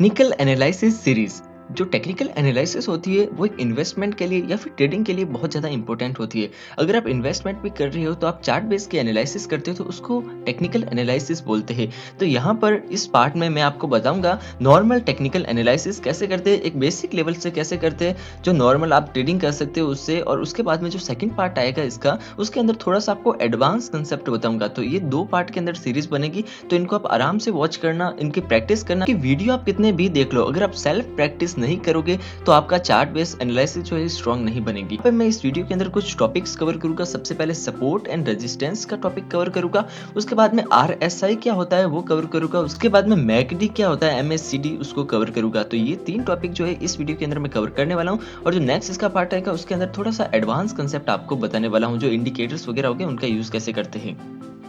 Technical analysis series. जो technical analysis होती है वो एक इन्वेस्टमेंट के लिए या फिर ट्रेडिंग के लिए बहुत ज़्यादा इंपॉर्टेंट होती है। अगर आप इन्वेस्टमेंट भी कर रहे हो तो आप चार्ट बेस के एनालिसिस करते हो तो उसको टेक्निकल एनालिसिस बोलते हैं। तो यहाँ पर इस पार्ट में मैं आपको बताऊंगा नॉर्मल टेक्निकल एनालिसिस कैसे करते हैं, एक बेसिक लेवल से कैसे करते हैं जो नॉर्मल आप ट्रेडिंग कर सकते हो उससे, और उसके बाद में जो सेकंड पार्ट आएगा इसका, उसके अंदर थोड़ा सा आपको एडवांस कंसेप्ट बताऊंगा। तो ये दो पार्ट के अंदर सीरीज बनेगी, तो इनको आप आराम से वॉच करना, इनकी प्रैक्टिस करना। कि वीडियो आप कितने भी देख लो, अगर आप सेल्फ प्रैक्टिस नहीं करोगे तो आपका चार्ट बेस्ड एनालिसिस जो है स्ट्रांग नहीं बनेगी। यहाँ पे मैं इस वीडियो के अंदर कुछ टॉपिक्स कवर करूंगा। सबसे पहले सपोर्ट एंड रेजिस्टेंस का टॉपिक कवर करूंगा, उसके बाद में आरएसआई क्या होता है वो कवर करूंगा, उसके बाद में मैकडी क्या होता है, एमएससीडी, उसको कवर करूंगा। तो ये तीन टॉपिक जो है इस वीडियो के अंदर मैं कवर करने वाला हूँ। और जो नेक्स्ट इसका पार्ट आएगा उसके अंदर थोड़ा सा एडवांस कंसेप्ट आपको बताने वाला हूँ, जो इंडिकेटर्स वगैरह हो गए उनका यूज कैसे करते हैं।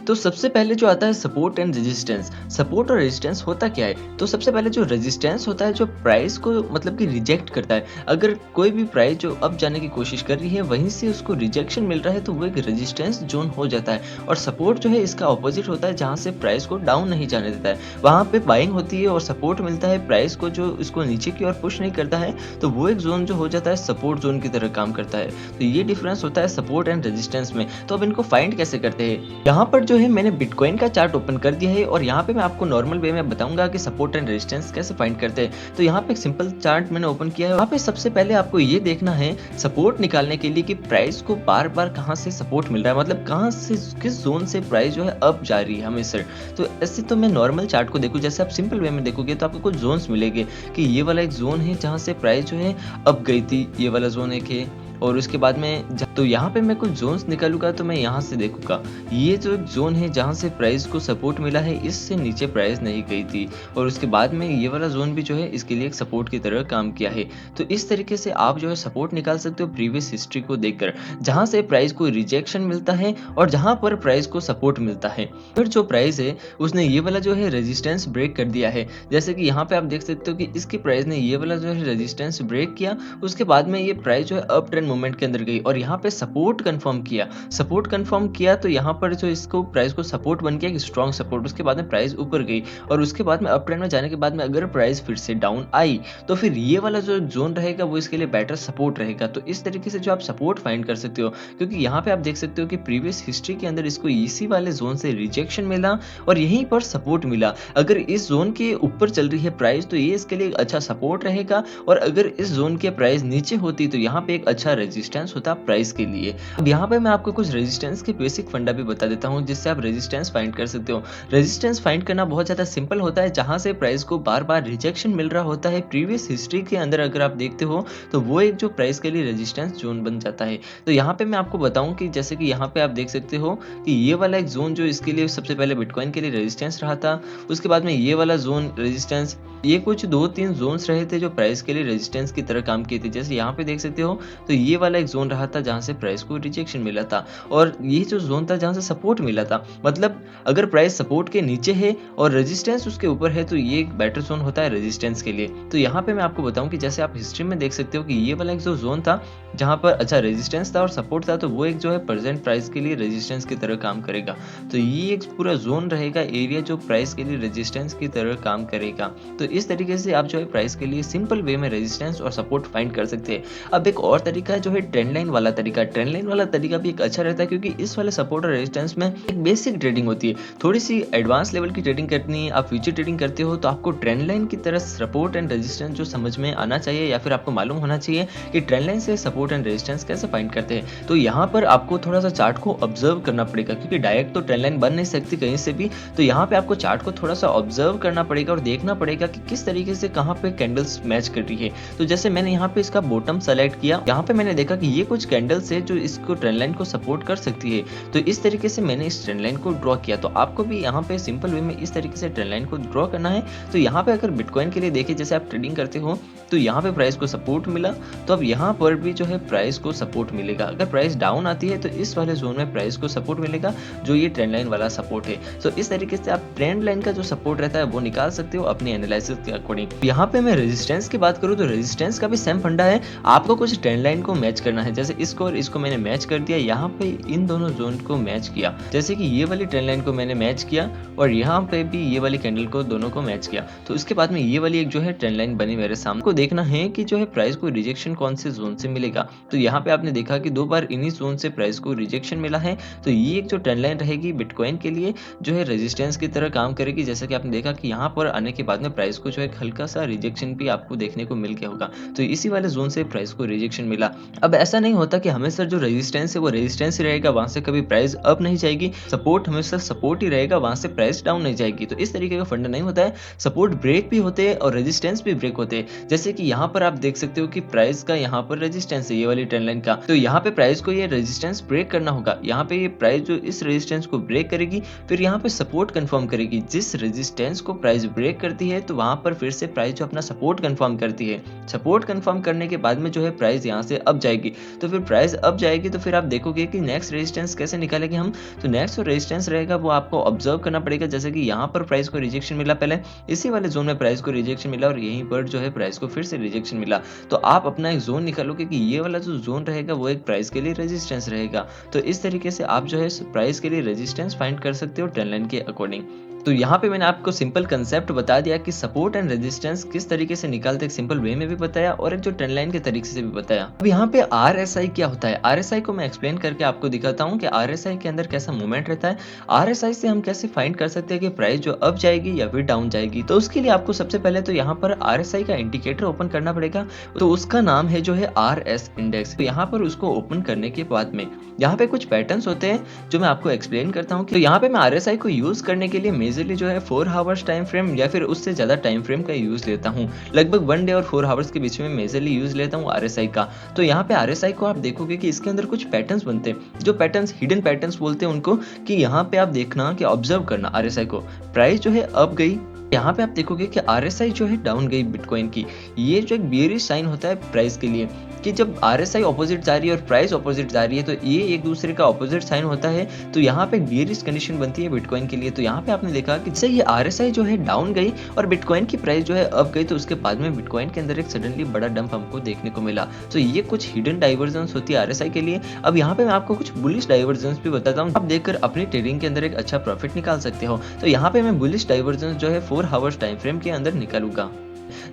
तो सबसे पहले जो आता है सपोर्ट एंड रेजिस्टेंस। सपोर्ट और रेजिस्टेंस होता क्या है? तो सबसे पहले जो रेजिस्टेंस होता है जो प्राइस को मतलब कि रिजेक्ट करता है। अगर कोई भी प्राइस जो अप जाने की कोशिश कर रही है वहीं से उसको रिजेक्शन मिल रहा है तो वो एक रेजिस्टेंस जोन हो जाता है। और सपोर्ट जो है इसका ऑपोजिट होता है, जहाँ से प्राइस को डाउन नहीं जाने देता है, वहाँ पे बाइंग होती है। और सपोर्ट मिलता है प्राइस को जो इसको नीचे की ओर पुश नहीं करता है, तो वो एक जोन जो हो जाता है सपोर्ट जोन की तरह काम करता है। तो ये डिफरेंस होता है सपोर्ट एंड रेजिस्टेंस में। तो अब इनको फाइंड कैसे करते हैं? यहाँ पर जो है मैंने बिटकॉइन का चार्ट ओपन कर दिया है और यहाँ पे मैं आपको नॉर्मल वे में बताऊंगा कि सपोर्ट एंड रेजिस्टेंस कैसे फाइंड करते हैं। तो यहाँ पे एक सिंपल चार्ट मैंने ओपन किया है। यहाँ पे सबसे पहले आपको ये देखना है सपोर्ट निकालने के लिए कि प्राइस को बार बार कहाँ से सपोर्ट मिल रहा है, मतलब कहाँ से, किस जोन से प्राइस जो है अप जा रही है हमेशा। तो ऐसे तो मैं नॉर्मल चार्ट को देखूँ, जैसे आप सिंपल वे में देखोगे तो आपको कुछ जोन्स मिलेंगे कि ये वाला एक जोन है जहाँ से प्राइस जो है अप गई थी, ये वाला जोन एक है। और उसके बाद में तो यहाँ पे मैं कुछ जोन्स निकालूंगा, तो मैं यहाँ से देखूंगा ये जो जोन है जहाँ से प्राइस को सपोर्ट मिला है, इससे नीचे प्राइस नहीं गई थी। और उसके बाद में ये वाला जोन भी जो है इसके लिए एक सपोर्ट की तरह काम किया है। तो इस तरीके से आप जो है सपोर्ट निकाल सकते हो प्रीवियस हिस्ट्री को देखकर, जहाँ से प्राइस को रिजेक्शन मिलता है और जहाँ पर प्राइस को सपोर्ट मिलता है। फिर जो प्राइस है उसने ये वाला जो है रेजिस्टेंस ब्रेक कर दिया है, जैसे कि यहाँ पे आप देख सकते हो कि इसकी प्राइस ने ये वाला जो है रेजिस्टेंस ब्रेक किया। उसके बाद में ये प्राइस जो है अप ट्रेंड मूवमेंट के अंदर गई और यहाँ पे सपोर्ट कंफर्म किया। सपोर्ट कंफर्म किया तो यहाँ पर जो इसको प्राइस को सपोर्ट बन गया, एक स्ट्रॉन्ग सपोर्ट। उसके बाद में प्राइस ऊपर गई और उसके बाद में अप ट्रेंड में जाने के बाद में अगर प्राइस फिर से डाउन आई तो फिर ये वाला जो जोन रहेगा वो इसके लिए बेटर सपोर्ट रहेगा। तो इस तरीके से जो आप सपोर्ट फाइंड कर सकते हो, क्योंकि यहाँ पे आप देख सकते हो कि प्रीवियस हिस्ट्री के अंदर इसको इसी वाले जोन से रिजेक्शन मिला और यहीं पर सपोर्ट मिला। अगर इस जोन के ऊपर चल रही है प्राइस तो ये इसके लिए एक अच्छा सपोर्ट रहेगा, और अगर इस जोन के प्राइस नीचे होती तो यहाँ पे एक अच्छा रेजिस्टेंस होता प्राइस के लिए। अब यहाँ पे मैं आपको कुछ रेजिस्टेंस के बेसिक फंडा भी बता देता हूँ जिससे आप रेजिस्टेंस फाइंड कर सकते हो। रेजिस्टेंस फाइंड करना बहुत ज्यादा सिंपल होता है, जहां से प्राइस को बार बार रिजेक्शन मिल रहा होता है प्रीवियस हिस्ट्री के अंदर अगर आप देखते हो तो वो एक जो प्राइस के लिए रेजिस्टेंस जोन बन जाता है। तो यहाँ पे मैं आपको बताऊं कि जैसे कि यहाँ पे आप देख सकते हो कि ये वाला एक जोन जो इसके लिए सबसे पहले बिटकॉइन के लिए रेजिस्टेंस रहा था, उसके बाद में ये वाला जोन रेजिस्टेंस, ये कुछ दो तीन जोन्स रहे थे जो प्राइस के लिए रेजिस्टेंस की तरह काम किए थे। जैसे यहाँ पे देख सकते हो तो ये वाला एक जोन रहा था जहां से प्राइस को रिजेक्शन मिला था, और ये जो जोन था जहां से सपोर्ट मिला था। मतलब अगर प्राइस सपोर्ट के नीचे है और रेजिस्टेंस उसके ऊपर है तो ये एक बेटर जोन होता है रेजिस्टेंस के लिए। तो यहाँ पे मैं आपको बताऊं कि जैसे आप हिस्ट्री में देख सकते हो कि ये वाला एक जो जोन था जहां पर अच्छा रेजिस्टेंस था और सपोर्ट था, तो वो एक जो है प्रेजेंट प्राइस के लिए रेजिस्टेंस की तरह काम करेगा। तो ये एक पूरा जोन रहेगा, एरिया जो प्राइस के लिए रेजिस्टेंस की तरह काम करेगा। तो इस तरीके से आप जो है प्राइस के लिए सिंपल वे में रेजिस्टेंस और सपोर्ट फाइंड कर सकते हैं। अब एक और तरीका है जो है ट्रेंड लाइन वाला तरीका। ट्रेंड लाइन वाला तरीका भी एक अच्छा रहता है, क्योंकि इस वाले सपोर्ट और रेजिस्टेंस में एक बेसिक ट्रेडिंग होती है। थोड़ी सी एडवांस लेवल की ट्रेडिंग करनी है, आप फ्यूचर ट्रेडिंग करते हो तो आपको ट्रेंड लाइन की तरह सपोर्ट एंड रेजिस्टेंस जो समझ में आना चाहिए, या फिर आपको मालूम होना चाहिए कि ट्रेंड लाइन से सपोर्ट एंड रेजिस्टेंस कैसे फाइंड करते हैं। तो यहाँ पर आपको थोड़ा सा चार्ट को ऑब्जर्व करना पड़ेगा, क्योंकि डायरेक्ट तो ट्रेंड लाइन बन नहीं सकती कहीं से भी। तो यहाँ पे आपको चार्ट को थोड़ा सा ऑब्जर्व करना पड़ेगा और देखना पड़ेगा कि किस तरीके से कहाँ पे कैंडल्स मैच कर रही है। तो जैसे मैंने यहाँ पे इसका बॉटम सेलेक्ट किया, यहाँ पे मैंने देखा कि ये कुछ कैंडल्स है जो इसको ट्रेंड लाइन को सपोर्ट कर सकती है। तो इस तरीके से मैंने इस ट्रेंड लाइन को ड्रॉ किया। तो आपको भी यहाँ पे सिंपल वे में इस तरीके से ट्रेंड लाइन को ड्रॉ करना है। तो यहाँ पे अगर बिटकॉइन के लिए देखिए, जैसे आप ट्रेडिंग करते हो तो यहाँ पे प्राइस को सपोर्ट मिला, तो अब यहाँ पर भी जो है प्राइस को सपोर्ट मिलेगा। अगर प्राइस डाउन आती है तो इस वाले जोन में प्राइस को सपोर्ट मिलेगा, जो ये ट्रेंड लाइन वाला सपोर्ट है। तो इस तरीके से आप ट्रेंड लाइन का जो सपोर्ट रहता है वो निकाल सकते हो अपनी एनालिसिस के अकॉर्डिंग। यहाँ पे मैं रेजिस्टेंस की बात करूँ तो रेजिस्टेंस का भी सेम फंडा है। आपको कुछ ट्रेंड लाइन को मैच करना है। जैसे इसको और इसको मैंने मैच कर दिया, यहाँ पे इन दोनों जोन को मैच किया। जैसे कि ये वाली ट्रेंड लाइन को मैंने मैच किया और यहाँ पे भी ये वाली कैंडल को दोनों को मैच किया। तो इसके बाद में ये वाली एक जो है ट्रेंड लाइन बनी मेरे सामने। को देखना है कि जो है प्राइस को रिजेक्शन कौन से जोन से मिलेगा। तो यहाँ पे आपने देखा कि 2 बार इन्हीं जोन से प्राइस को रिजेक्शन मिला है। तो ये एक जो ट्रेंड लाइन रहेगी बिटकॉइन के लिए जो है रेजिस्टेंस की तरह काम करेगी। जैसा कि आपने देखा कि यहाँ पर आने के बाद में प्राइस को जो है हल्का सा रिजेक्शन भी आपको देखने को मिल गया होगा। तो इसी वाले जोन से प्राइस को रिजेक्शन मिला। अब ऐसा नहीं होता कि हमेशा जो रेजिस्टेंस है वो रेजिस्टेंस ही रहेगा, वहां से कभी प्राइस अप नहीं जाएगी। सपोर्ट हमेशा सपोर्ट ही रहेगा, वहां से प्राइस डाउन नहीं जाएगी। तो इस तरीके का फंडा नहीं होता है। सपोर्ट ब्रेक भी होते हैं और रेजिस्टेंस भी ब्रेक होते हैं। जैसे कि यहाँ पर आप देख सकते हो कि प्राइस का यहाँ पर रेजिस्टेंस है ये वाली ट्रेंड लाइन का। तो यहाँ पे प्राइस को ये रेजिस्टेंस ब्रेक करना होगा। यहाँ पे ये प्राइस जो इस रेजिस्टेंस को ब्रेक करेगी, फिर यहाँ पे सपोर्ट कंफर्म करेगी। जिस रेजिस्टेंस को प्राइस ब्रेक करती है तो वहां पर फिर से प्राइस जो अपना सपोर्ट कंफर्म करती है। सपोर्ट कंफर्म करने के बाद में जो है प्राइस यहाँ से अप जाएगी। तो फिर प्राइस अप जाएगी तो फिर आप देखोगे कि नेक्स्ट रेजिस्टेंस कैसे निकालेंगे हम। तो नेक्स्ट जो रेजिस्टेंस रहेगा वो आपको ऑब्जर्व करना पड़ेगा। जैसे कि यहाँ पर प्राइस को रिजेक्शन मिला, पहले इसी वाले जोन में प्राइस को रिजेक्शन मिला और यहीं पर जो है प्राइस को फिर से रिजेक्शन मिला। तो आप अपना एक जोन निकालोगे कि ये वाला जो जोन रहेगा वो एक प्राइस के लिए रेजिस्टेंस रहेगा। तो इस तरीके से आप जो है प्राइस के लिए रेजिस्टेंस फाइंड कर सकते हो ट्रेंड लाइन के अकॉर्डिंग। तो यहाँ पे मैंने आपको सिंपल कंसेप्ट बता दिया कि सपोर्ट एंड रेजिस्टेंस किस तरीके से निकालते, एक सिंपल वे में भी बताया और एक जो ट्रेंड लाइन के तरीके से भी बताया। अब यहाँ पे RSI क्या होता है, RSI को मैं एक्सप्लेन करके आपको दिखाता हूँ कि RSI के अंदर कैसा मूवमेंट रहता है। RSI से हम कैसे फाइंड कर सकते हैं कि प्राइस जो अप जाएगी या फिर डाउन जाएगी। तो उसके लिए आपको सबसे पहले तो यहाँ पर RSI का इंडिकेटर ओपन करना पड़ेगा। तो उसका नाम है जो है RS इंडेक्स। तो यहाँ पर उसको ओपन करने के बाद में यहाँ पे कुछ पैटर्न्स होते हैं जो मैं आपको एक्सप्लेन करता हूँ। तो यहाँ पे मैं RSI को यूज करने के लिए मेजरली जो है 4 आवर्स टाइम फ्रेम या फिर उससे ज्यादा टाइम फ्रेम का यूज लेता हूँ। लगभग 1 डे और 4 आवर्स के बीच में मेजरली यूज लेता हूँ RSI का। तो यहाँ पे RSI को आप देखोगे कि इसके अंदर कुछ पैटर्न्स बनते हैं, जो पैटर्न्स हिडन पैटर्न्स बोलते हैं उनको। कि यहाँ पे आप देखना कि ऑब्जर्व करना RSI को, प्राइस जो है अप गई, यहाँ पे आप देखोगे कि RSI जो है डाउन गई बिटकॉइन की। ये जो एक बेयरिश साइन होता है प्राइस के लिए कि जब RSI ऑपोजिट जा रही है और प्राइस ऑपोजिट जा रही है तो ये एक दूसरे का ऑपोजिट साइन होता है। तो यहाँ पे एक बेयरिश कंडीशन बनती है बिटकॉइन के लिए। तो यहाँ पे आपने देखा कि जैसे ये RSI जो है डाउन गई और बिटकॉइन की प्राइस जो है अप गई, तो उसके बाद में बिटकॉइन के अंदर एक सडनली बड़ा डंप हमको देखने को मिला। तो ये कुछ हिडन डाइवर्जेंस होती है RSI के लिए। अब यहाँ पे मैं आपको कुछ बुलिश डाइवर्जेंस भी बताता हूँ, आप देखकर अपनी ट्रेडिंग के अंदर एक अच्छा प्रॉफिट निकाल सकते हो। तो यहाँ पे मैं बुलिश डाइवर्जेंस जो है 4 आवर्स टाइम फ्रेम के अंदर निकालूंगा।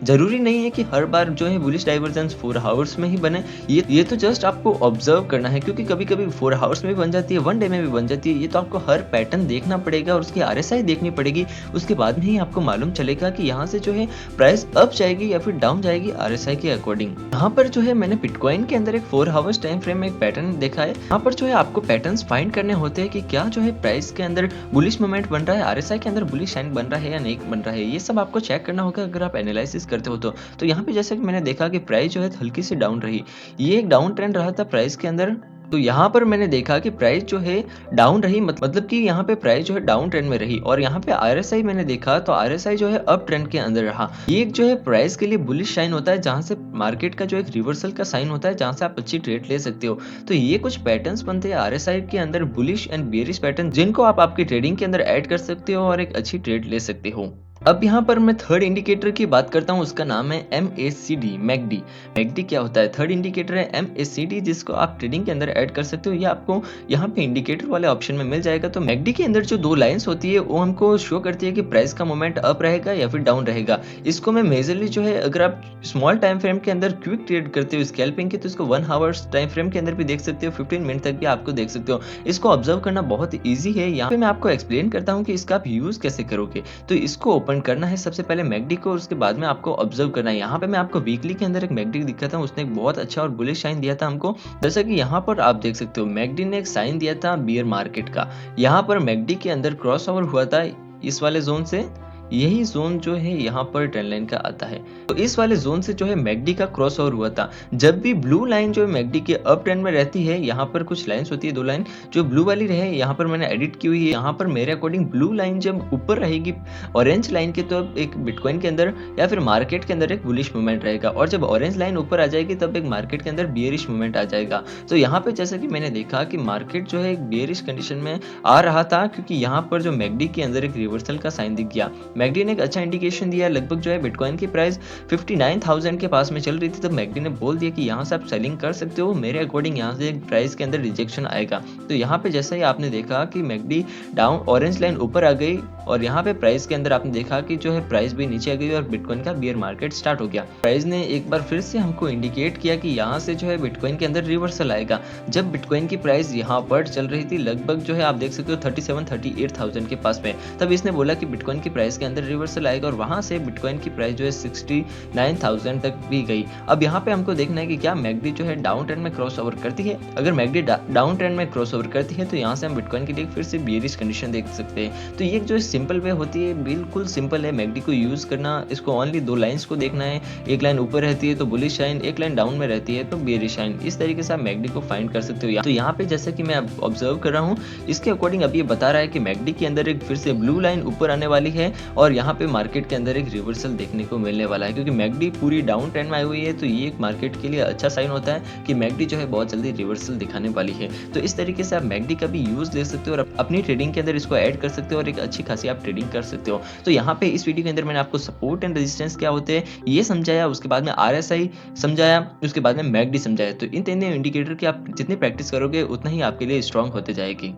जरूरी नहीं है कि हर बार जो है बुलिश डाइवर्जेंस 4 आवर्स में ही बने। ये तो जस्ट आपको ऑब्जर्व करना है, क्योंकि कभी कभी 4 आवर्स में भी बन जाती है, 1 डे में भी बन जाती है। ये तो आपको हर पैटर्न देखना पड़ेगा और उसकी RSI देखनी पड़ेगी। उसके बाद में ही आपको मालूम चलेगा कि यहाँ से जो है प्राइस अप जाएगी या फिर डाउन जाएगी RSI के अकॉर्डिंग। यहाँ पर जो है मैंने बिटकॉइन के अंदर एक 4 आवर्स टाइम फ्रेम में एक पैटर्न देखा है। यहाँ पर जो है आपको पैटर्न्स फाइंड करने होते हैं कि क्या जो है प्राइस के अंदर बुलिश मोमेंट बन रहा है, RSI के अंदर बुलिश साइन बन रहा है या नहीं बन रहा है। ये सब आपको चेक करना होगा अगर आप एनालिसिस करते हो तो यहाँ पे जैसे कि मैंने देखा कि प्राइस जो है हल्की सी डाउन रही, ये एक डाउन ट्रेंड रहा था प्राइस के अंदर। तो यहाँ पर मैंने देखा कि प्राइस जो है डाउन रही, मतलब कि यहाँ पे प्राइस जो है डाउन ट्रेंड में रही। और यहाँ पे RSI मैंने देखा तो RSI जो है अप ट्रेंड के अंदर रहा। ये एक जो है प्राइस के लिए बुलिश साइन होता है, जहाँ से मार्केट का जो एक रिवर्सल का साइन होता है, जहाँ से आप अच्छी ट्रेड ले सकते हो। तो ये कुछ पैटर्न्स बनते हैं RSI के अंदर, बुलिश एंड बेयरिश पैटर्न, जिनको आप आपकी ट्रेडिंग के अंदर ऐड कर सकते हो और एक अच्छी ट्रेड ले सकते हो। अब यहाँ पर मैं थर्ड इंडिकेटर की बात करता हूँ, उसका नाम है MACD, मैकडी। मैकडी क्या होता है? थर्ड इंडिकेटर है MACD, जिसको आप ट्रेडिंग के अंदर ऐड कर सकते हो। ये आपको यहाँ पे इंडिकेटर वाले ऑप्शन में मिल जाएगा। तो मैकडी के अंदर जो 2 लाइंस होती है वो हमको शो करती है कि प्राइस का मोमेंट अप रहेगा या फिर डाउन रहेगा। इसको मैं मेजरली जो है, अगर आप स्मॉल टाइम फ्रेम के अंदर क्विक ट्रेड करते हो स्कैल्पिंग की, तो इसको 1 आवर्स टाइम फ्रेम के अंदर भी देख सकते हो, 15 मिनट तक भी आपको देख सकते हो। इसको ऑब्जर्व करना बहुत ईजी है। यहाँ पे मैं आपको एक्सप्लेन करता हूँ कि इसका आप यूज कैसे करोगे। तो इसको ओपन करना है सबसे पहले मैकडी को, उसके बाद में आपको ऑब्जर्व करना है। यहाँ पे मैं आपको वीकली के अंदर एक मैकडी दिखाता हूँ, उसने एक बहुत अच्छा और बुलिश साइन दिया था हमको। जैसा कि यहाँ पर आप देख सकते हो मैकडी ने एक साइन दिया था बियर मार्केट का। यहाँ पर मैकडी के अंदर क्रॉस ओवर हुआ था इस वाले जोन से। यही जोन जो है यहाँ पर ट्रेंड लाइन का आता है। तो इस वाले जोन से जो है मैकडी का क्रॉस ओवर हुआ था। जब भी ब्लू लाइन जो है मैकडी के अप ट्रेंड में रहती है, यहाँ पर कुछ लाइंस होती है, 2 लाइन जो ब्लू वाली रहे, यहाँ पर मैंने एडिट की हुई है। यहाँ पर मेरे अकॉर्डिंग ब्लू लाइन जब ऊपर रहेगी ऑरेंज लाइन के, तो एक बिटकॉइन के अंदर या फिर मार्केट के अंदर एक बुलिश मूवमेंट रहेगा। और जब ऑरेंज लाइन ऊपर आ जाएगी तब एक मार्केट के अंदर बियरिश मूवमेंट आ जाएगा। तो यहाँ पे जैसा कि मैंने देखा कि मार्केट जो है एक बियरिश कंडीशन में आ रहा था, क्योंकि यहाँ पर जो मैकडी के अंदर एक रिवर्सल का साइन दिख गया। मैकडी ने एक अच्छा इंडिकेशन दिया, लगभग जो है बिटकॉइन की प्राइस 59,000 के पास में चल रही थी, तब मैकडी ने बोल दिया कि यहाँ से आप सेलिंग कर सकते हो, मेरे अकॉर्डिंग यहाँ से प्राइस के अंदर रिजेक्शन आएगा। तो यहाँ पे जैसा ही आपने देखा कि मैकडी डाउन ऑरेंज लाइन ऊपर आ गई और यहाँ पे प्राइस के अंदर आपने देखा कि जो है प्राइस भी नीचे आ गई और बिटकॉइन का बियर मार्केट स्टार्ट हो गया। प्राइस ने एक बार फिर से हमको इंडिकेट किया कि यहाँ से जो है बिटकॉइन के अंदर रिवर्सल आएगा। जब बिटकॉइन की प्राइस यहाँ पर चल रही थी, लगभग जो है आप देख सकते हो 37-38,000 के पास में, तब इसने बोला कि बिटकॉइन की प्राइस के अंदर रिवर्सल आएगा और वहां से बिटकॉइन की प्राइस जो है 69,000 तक भी गई। अब यहाँ पे हमको देखना है कि क्या मैकडी जो है डाउन ट्रेंड में क्रॉस ओवर करती है। अगर मैकडी डाउन ट्रेंड में क्रॉस ओवर करती है तो यहाँ से हम बिटकॉइन के लिए फिर से बियरिश कंडीशन देख सकते हैं। तो ये जो सिंपल वे होती है, बिल्कुल सिंपल है मैकडी को यूज करना। इसको ओनली दो लाइंस को देखना है, एक लाइन ऊपर रहती है तो बुलिश साइन, एक लाइन डाउन में रहती है तो बियरिश साइन। इस तरीके से आप मैकडी को फाइंड कर सकते हो। तो यहाँ पे जैसा कि मैं ऑब्जर्व कर रहा हूँ, इसके अकॉर्डिंग अब ये बता रहा है कि मैकडी के अंदर एक फिर से ब्लू लाइन ऊपर आने वाली है और यहाँ पे मार्केट के अंदर एक रिवर्सल देखने को मिलने वाला है, क्योंकि मैकडी पूरी डाउन ट्रेंड में आई हुई है। तो ये एक मार्केट के लिए अच्छा साइन होता है कि मैकडी जो है बहुत जल्दी रिवर्सल दिखाने वाली है। तो इस तरीके से आप मैकडी का भी यूज ले सकते हो और अपनी ट्रेडिंग के अंदर इसको ऐड कर सकते हो और एक अच्छी खासी आप ट्रेडिंग कर सकते हो। तो यहाँ पे इस वीडियो के अंदर मैंने आपको सपोर्ट एंड रेजिस्टेंस क्या होते हैं ये समझाया, उसके बाद में आरएसआई समझाया, उसके बाद में मैकडी समझाया। तो इन तीनों इंडिकेटर की आप जितनी प्रैक्टिस करोगे उतना ही आपके लिए स्ट्रांग होते जाएगी।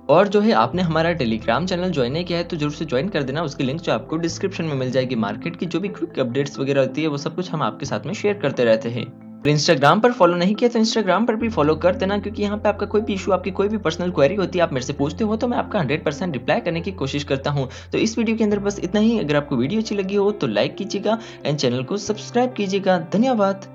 और जो है आपने हमारा टेलीग्राम चैनल ज्वाइन नहीं किया है तो जरूर से ज्वाइन कर देना, उसकी लिंक जो आपको डिस्क्रिप्शन में मिल जाएगी। मार्केट की जो भी क्विक अपडेट्स वगैरह होती है वो सब कुछ हम आपके साथ में शेयर करते रहते हैं। और इंस्टाग्राम पर फॉलो नहीं किया तो इंस्टाग्राम पर भी फॉलो कर देना, क्योंकि यहाँ पे आपका कोई भी इशू, आपकी कोई भी पर्सनल क्वेरी होती है, आप मेरे से पूछते हो तो मैं आपका 100% रिप्लाई करने की कोशिश करता हूँ। तो इस वीडियो के अंदर बस इतना ही। अगर आपको वीडियो अच्छी लगी हो तो लाइक कीजिएगा एंड चैनल को सब्सक्राइब कीजिएगा। धन्यवाद।